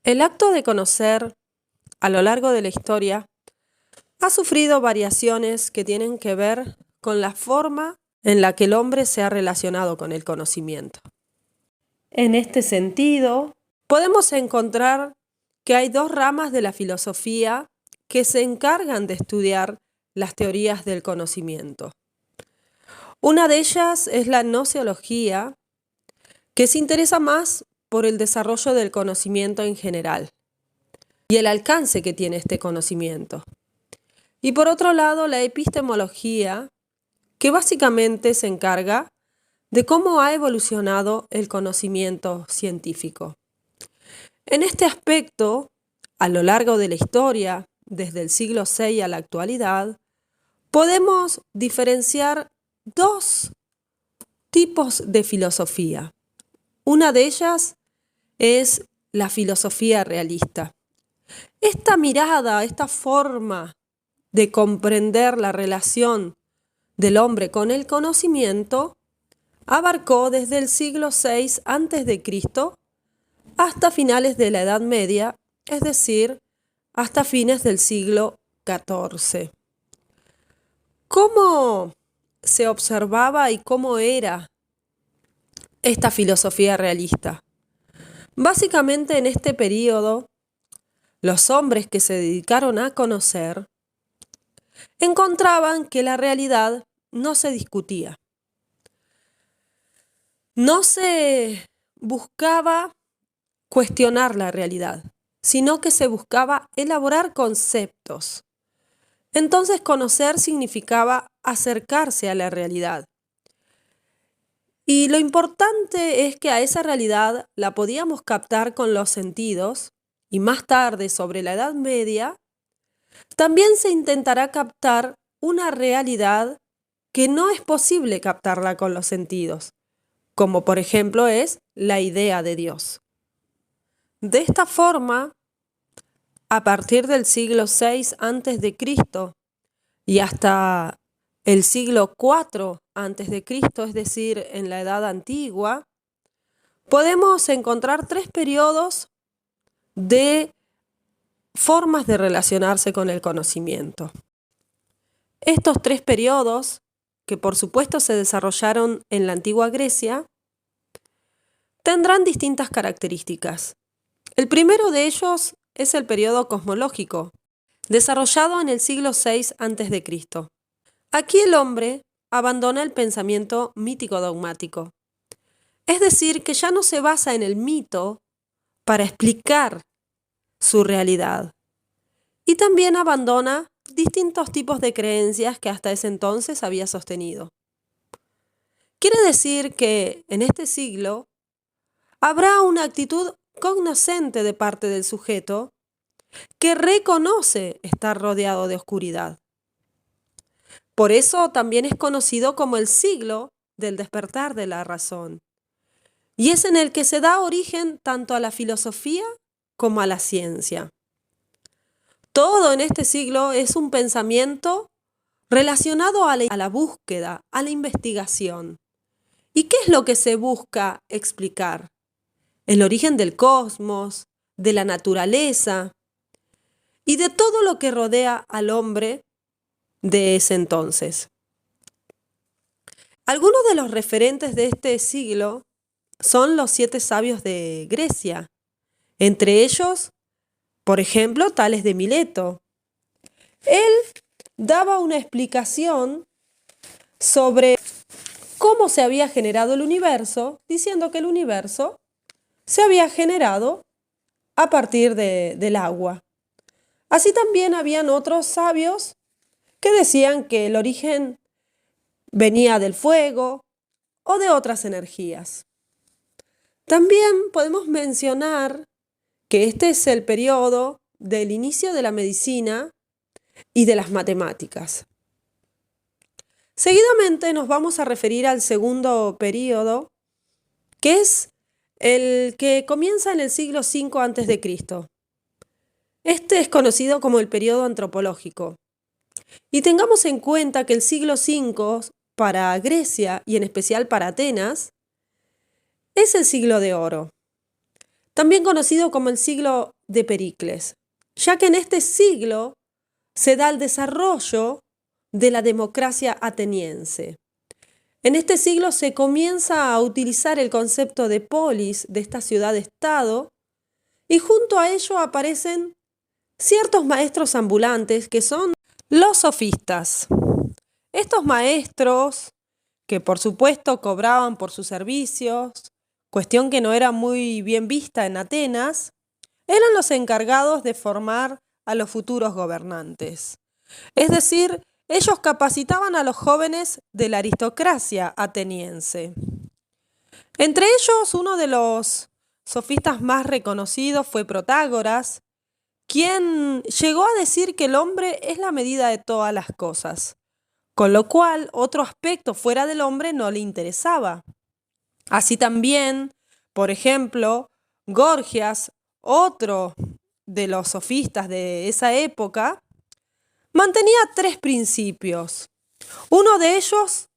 El acto de conocer a lo largo de la historia ha sufrido variaciones que tienen que ver con la forma en la que el hombre se ha relacionado con el conocimiento. En este sentido, podemos encontrar que hay dos ramas de la filosofía que se encargan de estudiar las teorías del conocimiento. Una de ellas es la gnoseología, que se interesa más por el desarrollo del conocimiento en general y el alcance que tiene este conocimiento. Y por otro lado, la epistemología, que básicamente se encarga de cómo ha evolucionado el conocimiento científico. En este aspecto, a lo largo de la historia, desde el siglo VI a la actualidad, podemos diferenciar dos tipos de filosofía. Una de ellas es la filosofía realista. Esta mirada, esta forma de comprender la relación del hombre con el conocimiento abarcó desde el siglo VI a.C. hasta finales de la Edad Media, es decir, hasta fines del siglo XIV. ¿Cómo se observaba y cómo era esta filosofía realista? Básicamente en este periodo, los hombres que se dedicaron a conocer encontraban que la realidad no se discutía. No se buscaba cuestionar la realidad, sino que se buscaba elaborar conceptos. Entonces, conocer significaba acercarse a la realidad. Y lo importante es que a esa realidad la podíamos captar con los sentidos, y más tarde, sobre la Edad Media, también se intentará captar una realidad que no es posible captarla con los sentidos, como por ejemplo es la idea de Dios. De esta forma, a partir del siglo VI a.C. y hasta el siglo IV a.C., es decir, en la Edad Antigua, podemos encontrar tres periodos de formas de relacionarse con el conocimiento. Estos tres periodos, que por supuesto se desarrollaron en la antigua Grecia, tendrán distintas características. El primero de ellos es el periodo cosmológico, desarrollado en el siglo VI a.C. Aquí el hombre abandona el pensamiento mítico-dogmático, es decir, que ya no se basa en el mito para explicar su realidad, y también abandona distintos tipos de creencias que hasta ese entonces había sostenido. Quiere decir que en este siglo habrá una actitud cognoscente de parte del sujeto que reconoce estar rodeado de oscuridad. Por eso también es conocido como el siglo del despertar de la razón, y es en el que se da origen tanto a la filosofía como a la ciencia. Todo en este siglo es un pensamiento relacionado a la búsqueda, a la investigación. ¿Y qué es lo que se busca explicar? El origen del cosmos, de la naturaleza y de todo lo que rodea al hombre de ese entonces. Algunos de los referentes de este siglo son los 7 sabios de Grecia, entre ellos, por ejemplo, Tales de Mileto. Él daba una explicación sobre cómo se había generado el universo, diciendo que el universo se había generado a partir del agua. Así también habían otros sabios que decían que el origen venía del fuego o de otras energías. También podemos mencionar que este es el periodo del inicio de la medicina y de las matemáticas. Seguidamente nos vamos a referir al segundo periodo, que es el que comienza en el siglo V a.C. Este es conocido como el periodo antropológico. Y tengamos en cuenta que el siglo V para Grecia y en especial para Atenas es el siglo de oro. también conocido como el siglo de Pericles, ya que en este siglo se da el desarrollo de la democracia ateniense. En este siglo se comienza a utilizar el concepto de polis, de esta ciudad-estado, y junto a ello aparecen ciertos maestros ambulantes que son los sofistas. Estos maestros, que por supuesto cobraban por sus servicios, cuestión que no era muy bien vista en Atenas, eran los encargados de formar a los futuros gobernantes. Es decir, ellos capacitaban a los jóvenes de la aristocracia ateniense. Entre ellos, uno de los sofistas más reconocidos fue Protágoras, quien llegó a decir que el hombre es la medida de todas las cosas, con lo cual otro aspecto fuera del hombre no le interesaba. Así también, por ejemplo, Gorgias, otro de los sofistas de esa época, mantenía 3 principios. Uno de ellos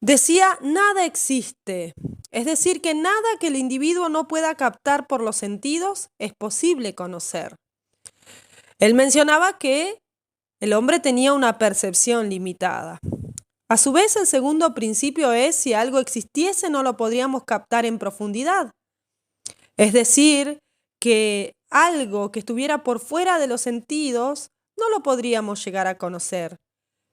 decía nada existe, es decir, que nada que el individuo no pueda captar por los sentidos es posible conocer. Él mencionaba que el hombre tenía una percepción limitada. A su vez, el segundo principio es si algo existiese no lo podríamos captar en profundidad. Es decir, que algo que estuviera por fuera de los sentidos no lo podríamos llegar a conocer.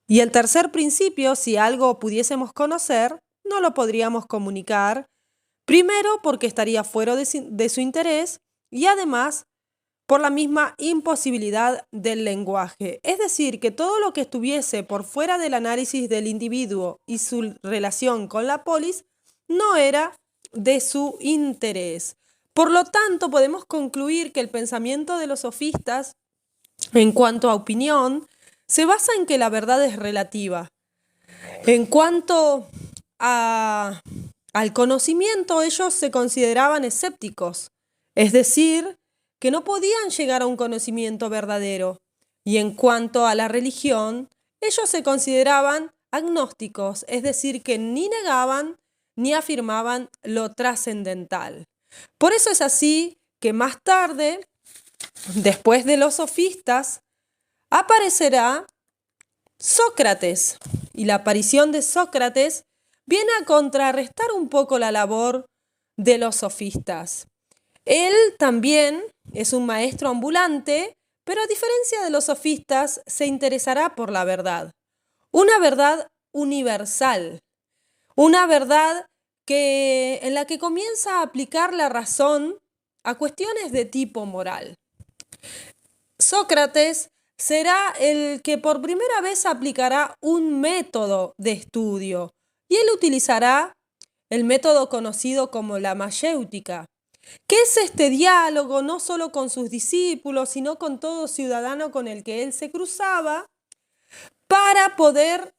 Y el tercer principio, si algo pudiésemos conocer, no lo podríamos comunicar, primero porque estaría fuera de su interés y además por la misma imposibilidad del lenguaje. Es decir, que todo lo que estuviese por fuera del análisis del individuo y su relación con la polis no era de su interés. Por lo tanto, podemos concluir que el pensamiento de los sofistas, en cuanto a opinión, se basa en que la verdad es relativa. En cuanto al conocimiento, ellos se consideraban escépticos, es decir, que no podían llegar a un conocimiento verdadero. Y en cuanto a la religión, ellos se consideraban agnósticos, es decir, que ni negaban ni afirmaban lo trascendental. Por eso es así que más tarde, después de los sofistas, aparecerá Sócrates. Y la aparición de Sócrates viene a contrarrestar un poco la labor de los sofistas. Él también es un maestro ambulante, pero a diferencia de los sofistas, se interesará por la verdad. Una verdad universal, una verdad en la que comienza a aplicar la razón a cuestiones de tipo moral. Sócrates será el que por primera vez aplicará un método de estudio y él utilizará el método conocido como la mayéutica, que es este diálogo no solo con sus discípulos, sino con todo ciudadano con el que él se cruzaba, para poder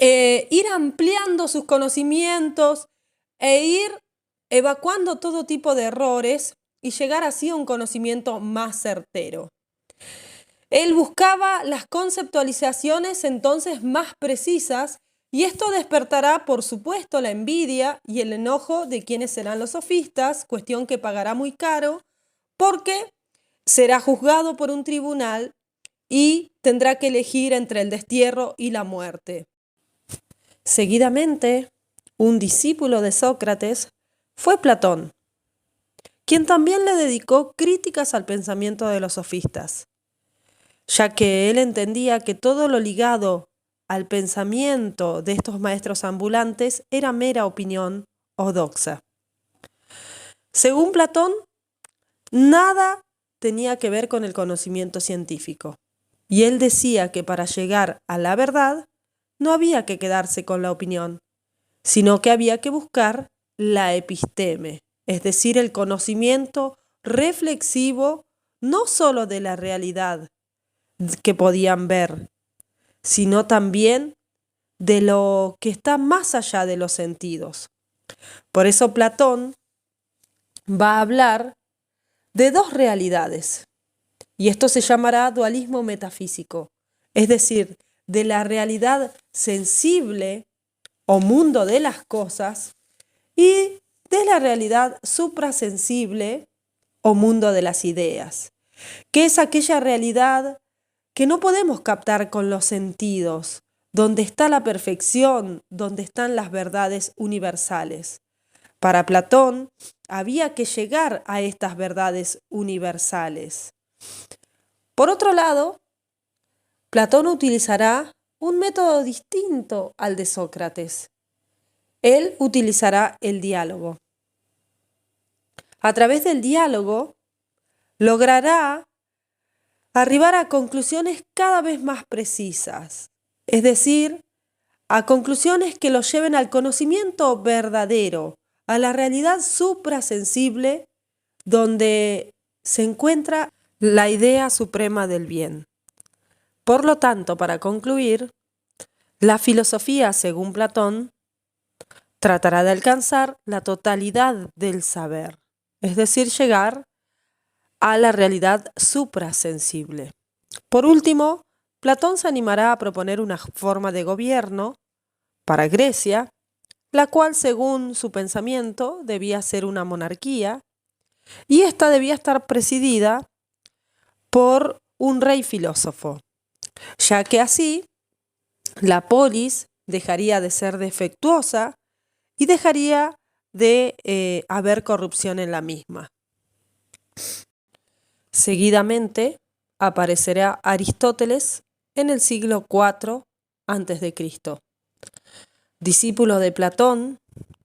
ir ampliando sus conocimientos e ir evacuando todo tipo de errores y llegar así a un conocimiento más certero. Él buscaba las conceptualizaciones entonces más precisas y esto despertará, por supuesto, la envidia y el enojo de quienes serán los sofistas, cuestión que pagará muy caro porque será juzgado por un tribunal y tendrá que elegir entre el destierro y la muerte. Seguidamente, un discípulo de Sócrates fue Platón, quien también le dedicó críticas al pensamiento de los sofistas, ya que él entendía que todo lo ligado al pensamiento de estos maestros ambulantes era mera opinión o doxa. Según Platón, nada tenía que ver con el conocimiento científico, y él decía que para llegar a la verdad no había que quedarse con la opinión, sino que había que buscar la episteme, es decir, el conocimiento reflexivo no solo de la realidad que podían ver, sino también de lo que está más allá de los sentidos. Por eso Platón va a hablar de 2 realidades, y esto se llamará dualismo metafísico, es decir, de la realidad sensible o mundo de las cosas y de la realidad suprasensible o mundo de las ideas, que es aquella realidad que no podemos captar con los sentidos, donde está la perfección, donde están las verdades universales. Para Platón había que llegar a estas verdades universales. Por otro lado, Platón utilizará un método distinto al de Sócrates. Él utilizará el diálogo. A través del diálogo logrará arribar a conclusiones cada vez más precisas, es decir, a conclusiones que lo lleven al conocimiento verdadero, a la realidad suprasensible, donde se encuentra la idea suprema del bien. Por lo tanto, para concluir, la filosofía, según Platón, tratará de alcanzar la totalidad del saber, es decir, llegar a la realidad suprasensible. Por último, Platón se animará a proponer una forma de gobierno para Grecia, la cual, según su pensamiento, debía ser una monarquía, y ésta debía estar presidida por un rey filósofo, ya que así la polis dejaría de ser defectuosa y dejaría de haber corrupción en la misma. Seguidamente aparecerá Aristóteles en el siglo IV a.C., discípulo de Platón,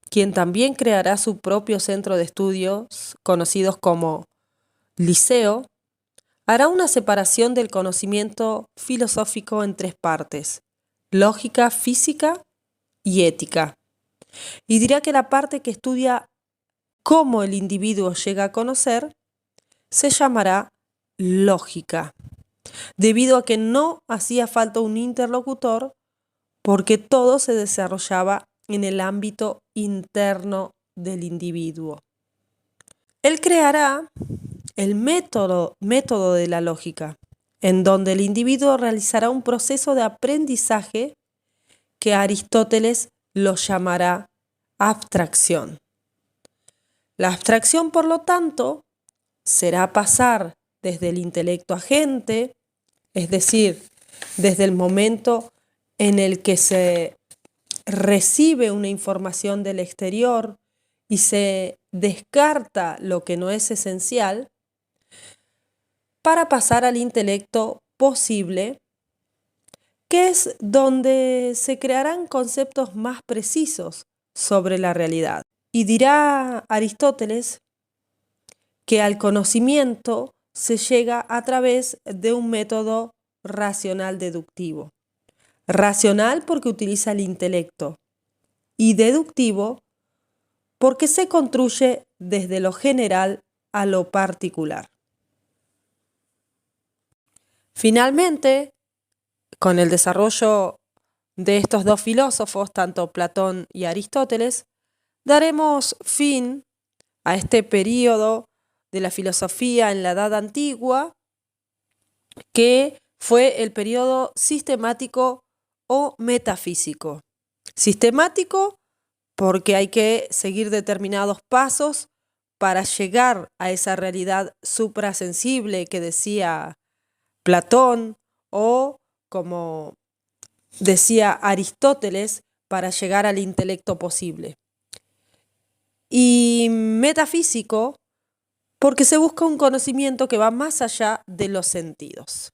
quien también creará su propio centro de estudios, conocidos como Liceo. Hará una separación del conocimiento filosófico en tres partes: lógica, física y ética. Y dirá que la parte que estudia cómo el individuo llega a conocer se llamará lógica, debido a que no hacía falta un interlocutor porque todo se desarrollaba en el ámbito interno del individuo. Él creará el método de la lógica, en donde el individuo realizará un proceso de aprendizaje que Aristóteles lo llamará abstracción. La abstracción, por lo tanto, será pasar desde el intelecto agente, es decir, desde el momento en el que se recibe una información del exterior y se descarta lo que no es esencial, para pasar al intelecto posible, que es donde se crearán conceptos más precisos sobre la realidad. Y dirá Aristóteles que al conocimiento se llega a través de un método racional deductivo. Racional porque utiliza el intelecto y deductivo porque se construye desde lo general a lo particular. Finalmente, con el desarrollo de estos dos filósofos, tanto Platón y Aristóteles, daremos fin a este periodo de la filosofía en la Edad Antigua, que fue el periodo sistemático o metafísico. Sistemático porque hay que seguir determinados pasos para llegar a esa realidad suprasensible que decía Platón, o como decía Aristóteles, para llegar al intelecto posible. Y metafísico porque se busca un conocimiento que va más allá de los sentidos.